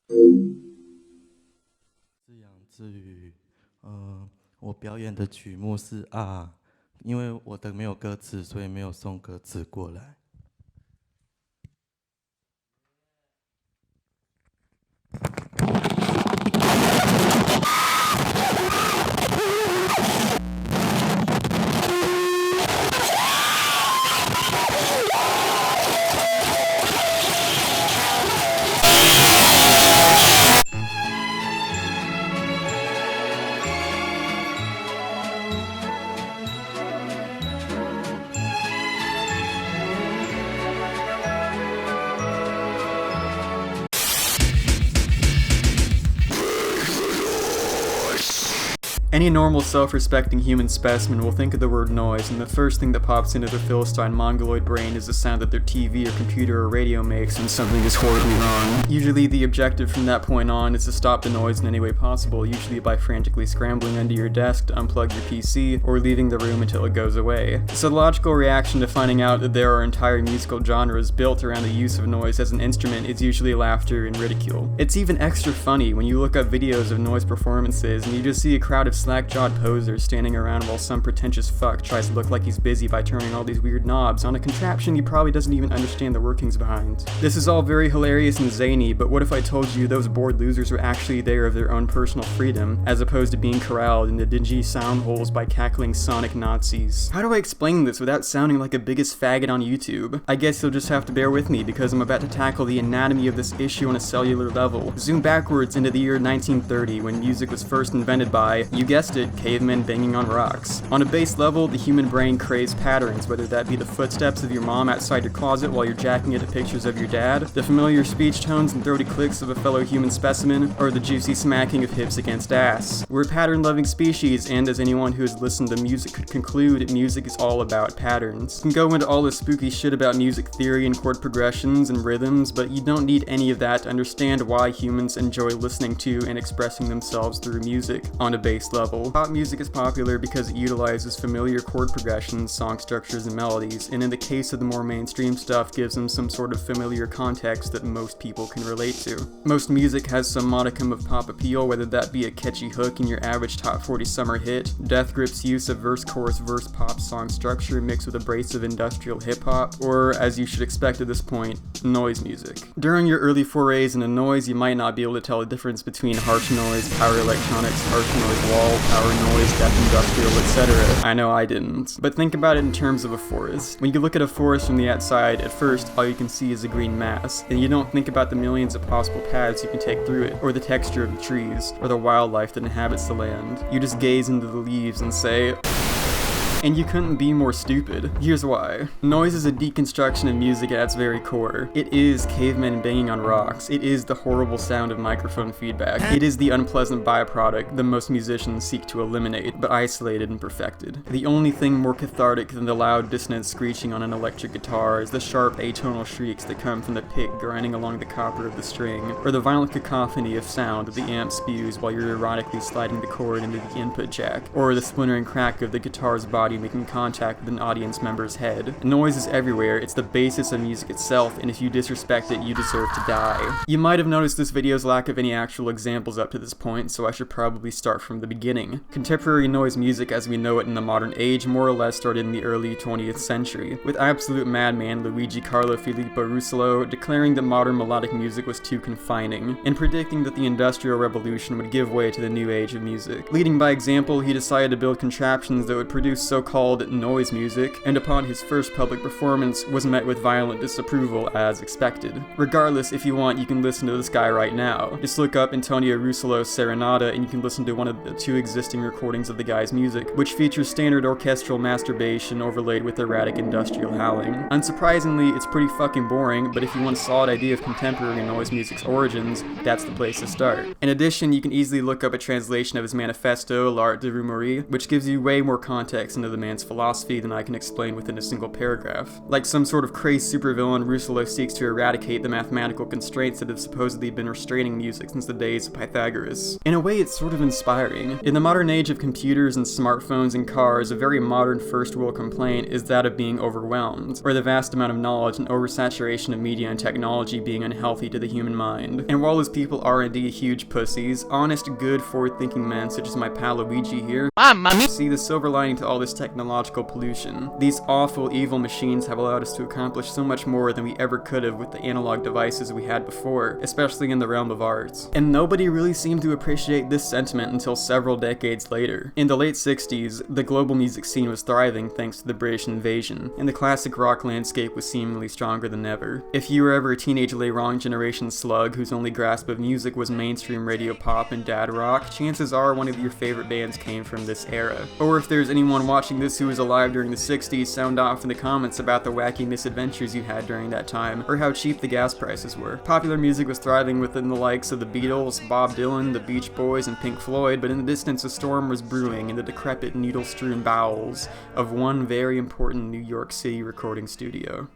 自言自语，我表演的曲目是啊，因为我的没有歌词，所以没有送歌词过来。Any normal, self-respecting human specimen will think of the word noise, and the first thing that pops into their Philistine mongoloid brain is the sound that their TV or computer or radio makes when something is horribly wrong. Usually the objective from that point on is to stop the noise in any way possible, usually by frantically scrambling under your desk to unplug your PC, or leaving the room until it goes away. So the logical reaction to finding out that there are entire musical genres built around the use of noise as an instrument is usually laughter and ridicule. It's even extra funny when you look up videos of noise performances and you just see a crowd of slack-jawed posers standing around while some pretentious fuck tries to look like he's busy by turning all these weird knobs on a contraption he probably doesn't even understand the workings behind. This is all very hilarious and zany, but what if I told you those bored losers were actually there of their own personal freedom, as opposed to being corralled into dingy sound holes by cackling sonic Nazis? How do I explain this without sounding like a biggest faggot on YouTube? I guess you'll just have to bear with me because I'm about to tackle the anatomy of this issue on a cellular level. Zoom backwards into the year 1930 when music was first invented by, you guessed it, cavemen banging on rocks. On a base level, the human brain craves patterns, whether that be the footsteps of your mom outside your closet while you're jacking into pictures of your dad, the familiar speech tones and throaty clicks of a fellow human specimen, or the juicy smacking of hips against ass. We're a pattern-loving species, and as anyone who has listened to music could conclude, music is all about patterns. You can go into all this spooky shit about music theory and chord progressions and rhythms, but you don't need any of that to understand why humans enjoy listening to and expressing themselves through music on a base level. Pop music is popular because it utilizes familiar chord progressions, song structures, and melodies, and in the case of the more mainstream stuff, gives them some sort of familiar context that most people can relate to. Most music has some modicum of pop appeal, whether that be a catchy hook in your average top 40 summer hit, Death Grip's use of verse-chorus-verse pop song structure mixed with abrasive industrial hip-hop, or, as you should expect at this point, noise music. During your early forays into noise, you might not be able to tell the difference between harsh noise, power electronics, harsh noise wall, power noise, death industrial, etc. I know I didn't. But think about it in terms of a forest. When you look at a forest from the outside, at first, all you can see is a green mass, and you don't think about the millions of possible paths you can take through it, or the texture of the trees, or the wildlife that inhabits the land. You just gaze into the leaves and say, and you couldn't be more stupid. Here's why. Noise is a deconstruction of music at its very core. It is cavemen banging on rocks. It is the horrible sound of microphone feedback. It is the unpleasant byproduct that most musicians seek to eliminate, but isolated and perfected. The only thing more cathartic than the loud dissonant screeching on an electric guitar is the sharp atonal shrieks that come from the pick grinding along the copper of the string, or the violent cacophony of sound that the amp spews while you're ironically sliding the cord into the input jack, or the splintering crack of the guitar's body making contact with an audience member's head. Noise is everywhere, it's the basis of music itself, and if you disrespect it, you deserve to die. You might have noticed this video's lack of any actual examples up to this point, so I should probably start from the beginning. Contemporary noise music as we know it in the modern age more or less started in the early 20th century, with absolute madman Luigi Carlo Filippo Russolo declaring that modern melodic music was too confining, and predicting that the Industrial Revolution would give way to the new age of music. Leading by example, he decided to build contraptions that would produce so-called noise music, and upon his first public performance was met with violent disapproval as expected. Regardless, if you want, you can listen to this guy right now. Just look up Antonio Russolo's Serenata and you can listen to one of the two existing recordings of the guy's music, which features standard orchestral masturbation overlaid with erratic industrial howling. Unsurprisingly, it's pretty fucking boring, but if you want a solid idea of contemporary noise music's origins, that's the place to start. In addition, you can easily look up a translation of his manifesto, L'Art de Rumourer, which gives you way more context into of the man's philosophy than I can explain within a single paragraph. Like some sort of crazed supervillain, Russell seeks to eradicate the mathematical constraints that have supposedly been restraining music since the days of Pythagoras. In a way, it's sort of inspiring. In the modern age of computers and smartphones and cars, a very modern first world complaint is that of being overwhelmed, or the vast amount of knowledge and oversaturation of media and technology being unhealthy to the human mind. And while those people are indeed huge pussies, honest, good, forward-thinking men such as my pal Luigi here see the silver lining to all this technological pollution. These awful, evil machines have allowed us to accomplish so much more than we ever could have with the analog devices we had before, especially in the realm of art. And nobody really seemed to appreciate this sentiment until several decades later. In the late 60s, the global music scene was thriving thanks to the British invasion, and the classic rock landscape was seemingly stronger than ever. If you were ever a teenage late wrong generation slug whose only grasp of music was mainstream radio pop and dad rock, chances are one of your favorite bands came from this era. Or if there's anyone watching this who was alive during the 60s, sound off in the comments about the wacky misadventures you had during that time, or how cheap the gas prices were. Popular music was thriving within the likes of the Beatles, Bob Dylan, the Beach Boys, and Pink Floyd, but in the distance a storm was brewing in the decrepit, needle-strewn bowels of one very important New York City recording studio.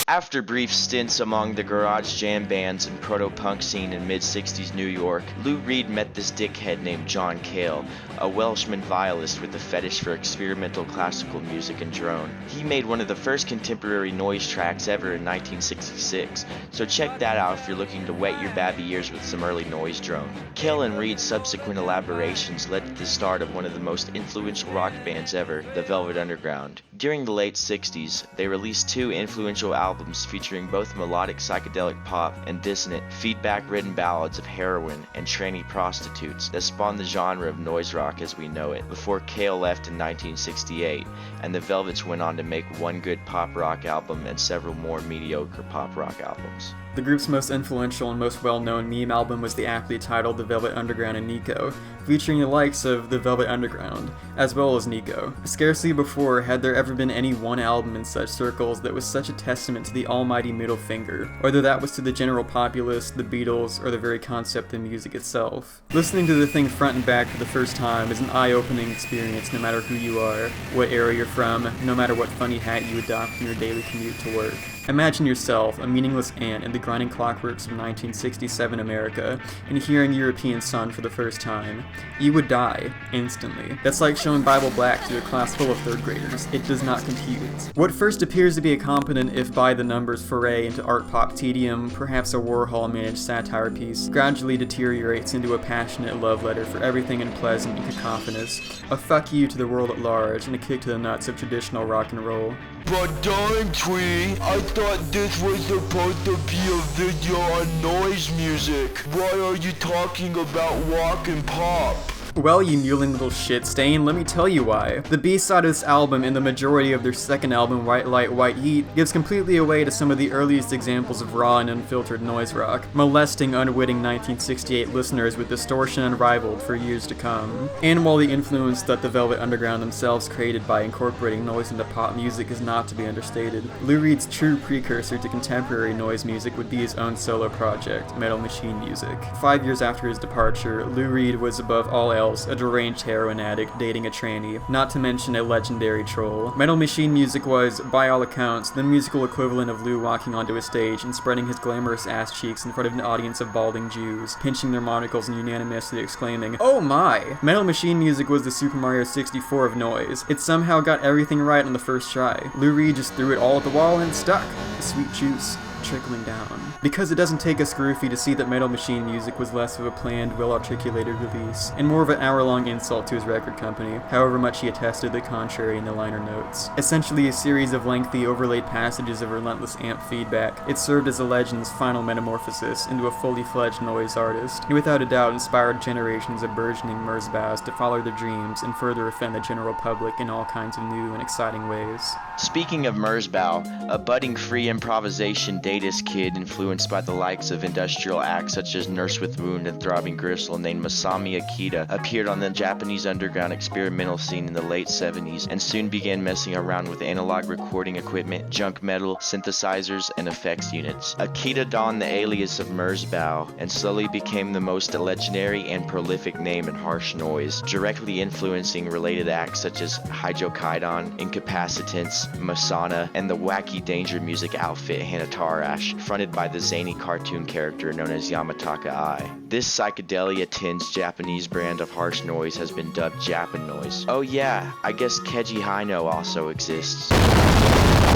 After brief stints among the garage jam bands and proto-punk scene in mid-60s New York, Lou Reed met this dickhead named John Cale, a Welshman violist with a fetish for experimental classical music and drone. He made one of the first contemporary noise tracks ever in 1966, so check that out if you're looking to wet your babby ears with some early noise drone. Cale and Reed's subsequent elaborations led to the start of one of the most influential rock bands ever, the Velvet Underground. During the late 60s, they released two influential albums featuring both melodic psychedelic pop and dissonant, feedback-ridden ballads of heroin and tranny prostitutes that spawned the genre of noise rock as we know it, before Cale left in 1968, and the Velvets went on to make one good pop rock album and several more mediocre pop rock albums. The group's most influential and most well-known meme album was the aptly titled The Velvet Underground and Nico, featuring the likes of The Velvet Underground, as well as Nico. Scarcely before had there ever been any one album in such circles that was such a testament to the almighty middle finger, whether that was to the general populace, the Beatles, or the very concept of music itself. Listening to the thing front and back for the first time is an eye-opening experience no matter who you are, what era you're from, no matter what funny hat you adopt in your daily commute to work. Imagine yourself, a meaningless ant in the grinding clockworks of 1967 America, and hearing European Sun for the first time. You would die, instantly. That's like showing Bible Black to a class full of third graders. It does not compute. What first appears to be a competent, if by the numbers, foray into art pop tedium, perhaps a Warhol-managed satire piece, gradually deteriorates into a passionate love letter for everything unpleasant and cacophonous, a fuck you to the world at large, and a kick to the nuts of traditional rock and roll. But DimeTree, I thought this was supposed to be a video on noise music. Why are you talking about rock and pop? Well, you mewling little shit stain, let me tell you why. The B-side of this album and the majority of their second album, White Light, White Heat, gives completely away to some of the earliest examples of raw and unfiltered noise rock, molesting unwitting 1968 listeners with distortion unrivaled for years to come. And while the influence that the Velvet Underground themselves created by incorporating noise into pop music is not to be understated, Lou Reed's true precursor to contemporary noise music would be his own solo project, Metal Machine Music. 5 years after his departure, Lou Reed was above all else a deranged heroin addict dating a tranny, not to mention a legendary troll. Metal Machine Music was, by all accounts, the musical equivalent of Lou walking onto a stage and spreading his glamorous ass cheeks in front of an audience of balding Jews, pinching their monocles and unanimously exclaiming, "Oh my!" Metal Machine Music was the Super Mario 64 of noise. It somehow got everything right on the first try. Lou Reed just threw it all at the wall and it stuck. The sweet juice trickling down. Because it doesn't take a scroofy to see that Metal Machine Music was less of a planned, well-articulated release, and more of an hour-long insult to his record company, however much he attested the contrary in the liner notes. Essentially a series of lengthy, overlaid passages of relentless amp feedback, it served as a legend's final metamorphosis into a fully fledged noise artist, and without a doubt inspired generations of burgeoning Merzbows to follow their dreams and further offend the general public in all kinds of new and exciting ways. Speaking of Merzbow, a budding free improvisation dating 8th kid influenced by the likes of industrial acts such as Nurse with Wound and Throbbing Gristle named Masami Akita appeared on the Japanese underground experimental scene in the late 70s and soon began messing around with analog recording equipment, junk metal, synthesizers, and effects units. Akita donned the alias of Merzbow and slowly became the most legendary and prolific name in harsh noise, directly influencing related acts such as Hydrokaidan, Incapacitants, Masana, and the wacky danger music outfit Hanatarash, fronted by the zany cartoon character known as Yamataka Ai. This psychedelia-tinged Japanese brand of harsh noise has been dubbed Japan noise. Oh yeah, I guess Keiji Haino also exists.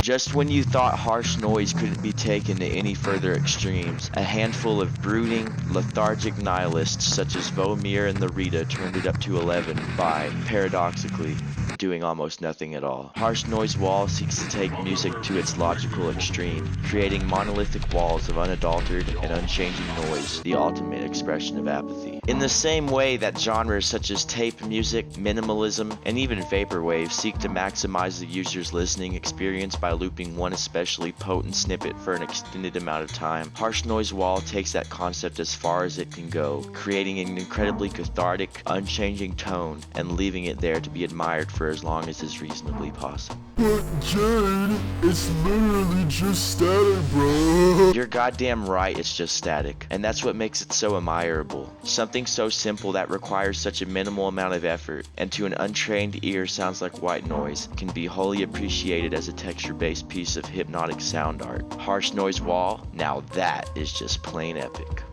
Just when you thought harsh noise couldn't be taken to any further extremes, a handful of brooding, lethargic nihilists such as Vomir and the Rita turned it up to 11 by, paradoxically, doing almost nothing at all. Harsh Noise Wall seeks to take music to its logical extreme, creating monolithic walls of unadulterated and unchanging noise, the ultimate expression of apathy. In the same way that genres such as tape music, minimalism, and even vaporwave seek to maximize the user's listening experience by looping one especially potent snippet for an extended amount of time, Harsh Noise Wall takes that concept as far as it can go, creating an incredibly cathartic, unchanging tone and leaving it there to be admired for as long as is reasonably possible. But Jade, it's literally just static, bro. You're goddamn right, it's just static. And that's what makes it so admirable. Something so simple that requires such a minimal amount of effort, and to an untrained ear sounds like white noise, can be wholly appreciated as a texture-based piece of hypnotic sound art. Harsh Noise Wall, now that is just plain epic.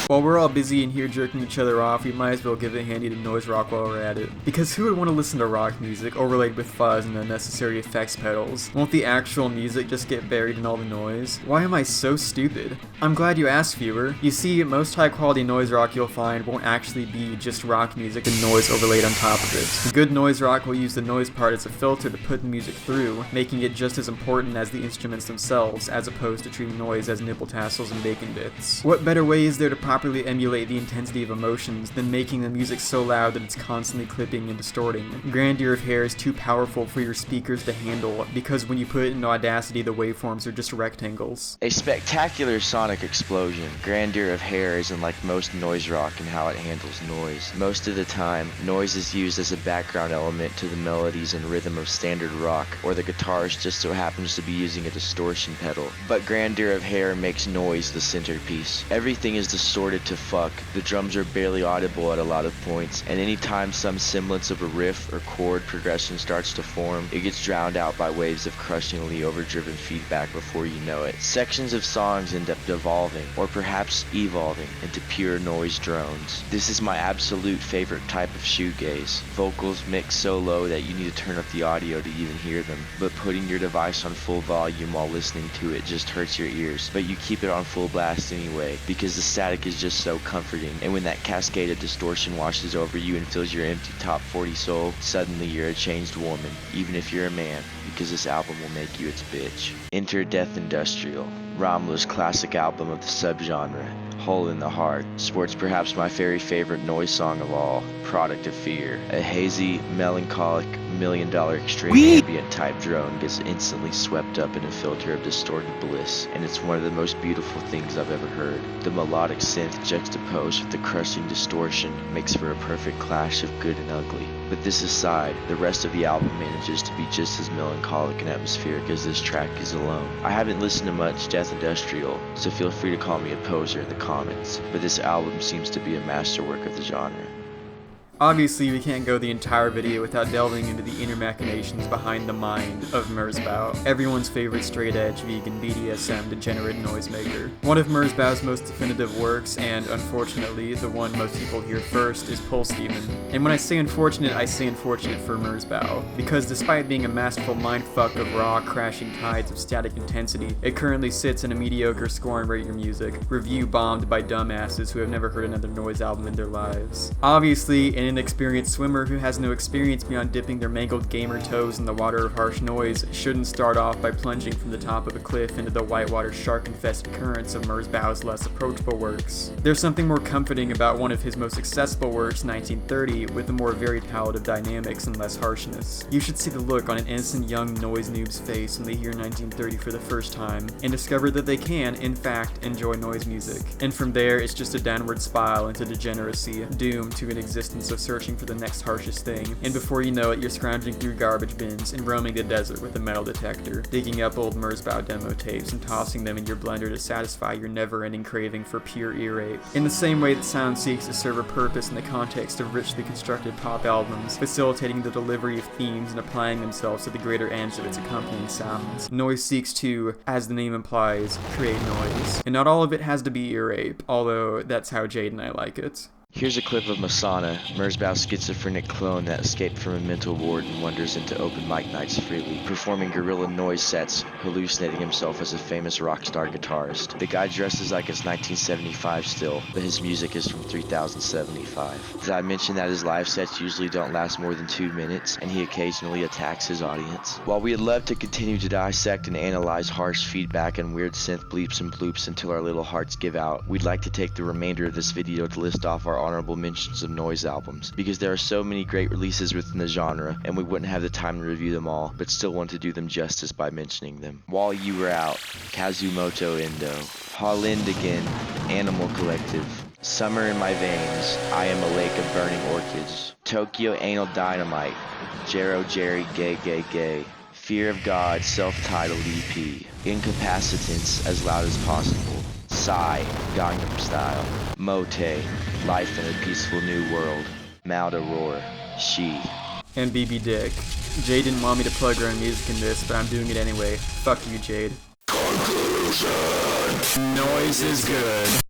While we're all busy in here jerking each other off, we might as well give a handy to noise rock while we're at it. Because who would want to listen to rock music overlaid with fuzz and unnecessary effects pedals? Won't the actual music just get buried in all the noise? Why am I so stupid? I'm glad you asked, viewer. You see, most high quality noise rock you'll find won't actually be just rock music and noise overlaid on top of it. Good noise rock will use the noise part as a filter to put the music through, making it just as important as the instruments themselves, as opposed to treating noise as nipple tassels and bacon bits. What better way is there to properly emulate the intensity of emotions than making the music so loud that it's constantly clipping and distorting? Grandeur of Hair is too powerful for your speakers to handle, because when you put it in Audacity, the waveforms are just rectangles. A spectacular sonic explosion. Grandeur of Hair isn't like most noise rock in how it handles noise. Most of the time, noise is used as a background element to the melodies and rhythm of standard rock, or the guitarist just so happens to be using a distortion pedal. But Grandeur of Hair makes noise the centerpiece. Everything is distorted to fuck, the drums are barely audible at a lot of points, and anytime some semblance of a riff or chord progression starts to form, it gets drowned out by waves of crushingly overdriven feedback before you know it. Sections of songs end up devolving, or perhaps evolving, into pure noise drones. This is my absolute favorite type of shoegaze. Vocals mixed so low that you need to turn up the audio to even hear them, but putting your device on full volume while listening to it just hurts your ears, but you keep it on full blast anyway, because the static is just so comforting, and when that cascade of distortion washes over you and fills your empty top 40 soul, suddenly you're a changed woman, even if you're a man, because this album will make you its bitch. Enter Death Industrial, Ramla's classic album of the subgenre. Hole in the Heart sports perhaps my very favorite noise song of all, Product of Fear. A hazy, melancholic, $1 million extreme ambient type drone gets instantly swept up in a filter of distorted bliss, and it's one of the most beautiful things I've ever heard. The melodic synth juxtaposed with the crushing distortion makes for a perfect clash of good and ugly. But this aside, the rest of the album manages to be just as melancholic and atmospheric as this track is alone. I haven't listened to much Death Industrial, so feel free to call me a poser in the comments, but this album seems to be a masterwork of the genre. Obviously, we can't go the entire video without delving into the inner machinations behind the mind of Merzbow, everyone's favorite straight-edge vegan BDSM degenerate noisemaker. One of Merzbow's most definitive works, and unfortunately, the one most people hear first, is Pulse Demon. And when I say unfortunate for Merzbow, because despite being a masterful mindfuck of raw, crashing tides of static intensity, it currently sits in a mediocre score and rater music, review bombed by dumbasses who have never heard another noise album in their lives. Obviously, an inexperienced swimmer who has no experience beyond dipping their mangled gamer toes in the water of harsh noise shouldn't start off by plunging from the top of a cliff into the whitewater shark-infested currents of Merzbau's less approachable works. There's something more comforting about one of his most accessible works, 1930, with a more varied palette of dynamics and less harshness. You should see the look on an innocent young noise noob's face when they hear 1930 for the first time, and discover that they can, in fact, enjoy noise music. And from there, it's just a downward spiral into degeneracy, doomed to an existence of searching for the next harshest thing, and before you know it, you're scrounging through garbage bins and roaming the desert with a metal detector, digging up old Merzbau demo tapes and tossing them in your blender to satisfy your never-ending craving for pure ear rape. In the same way that sound seeks to serve a purpose in the context of richly constructed pop albums, facilitating the delivery of themes and applying themselves to the greater ends of its accompanying sounds, noise seeks to, as the name implies, create noise. And not all of it has to be ear rape, although that's how Jade and I like it. Here's a clip of Masana, Merzbau's schizophrenic clone that escaped from a mental ward and wanders into open mic nights freely, performing guerrilla noise sets, hallucinating himself as a famous rock star guitarist. The guy dresses like it's 1975 still, but his music is from 3075. Did I mention that his live sets usually don't last more than 2 minutes, and he occasionally attacks his audience? While we'd love to continue to dissect and analyze harsh feedback and weird synth bleeps and bloops until our little hearts give out, we'd like to take the remainder of this video to list off our honorable mentions of noise albums, because there are so many great releases within the genre, and we wouldn't have the time to review them all, but still want to do them justice by mentioning them. While You Were Out, Kazumoto Endo, Hollindigan, Animal Collective, Summer in My Veins, I Am a Lake of Burning Orchids, Tokyo Anal Dynamite, Jero Jerry Gay Gay Gay, Fear of God self-titled EP, Incapacitants As Loud As Possible, Psy, Gangnam Style, Mote, Life in a Peaceful New World, Malda Roar, She. And BB Dick. Jade didn't want me to plug her own music in this, but I'm doing it anyway. Fuck you, Jade. Conclusion. Noise is good.